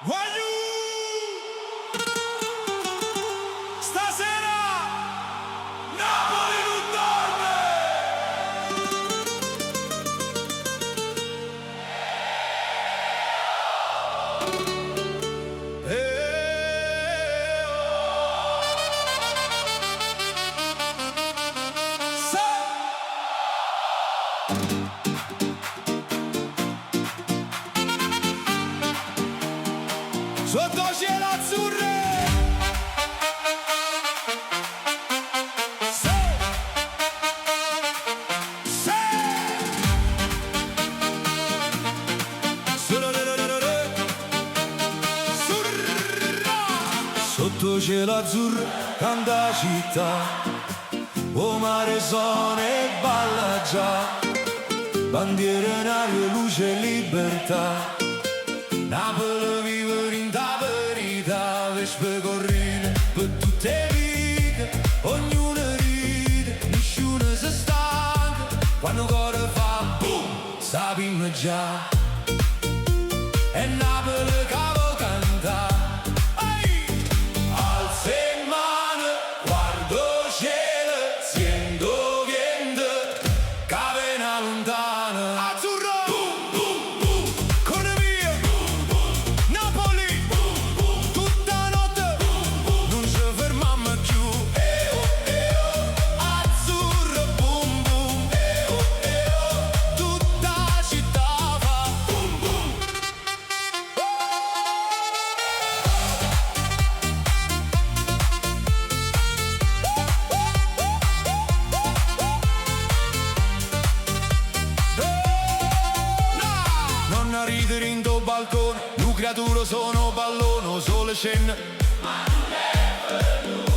Voglio stasera Napoli non dorme. Sotto cielo azzurro. Sotto cielo azzurro canta città, o mare suona e balla già, bandiere in aria, luce e libertà. Napoli vive in da verità, vespe corrine per tutte le vite, ognuno ride, nessuno si stanca, quando cuore fa boom, sappiamo già, è Napoli che vuol cantare. Alza le mani, guardo cielo, sento vento, che viene lontana. Azzurro! Boom, boom, boom, corre via! Boom, boom, Napoli! Boom, boom, tutta notte! Boom, boom, non ci fermiamo più! Azzurro, boom, boom! Tutta città fa! Boom, boom! Non ridere in do balcone, nu creatura sono ballono, sole scende. Ma non è per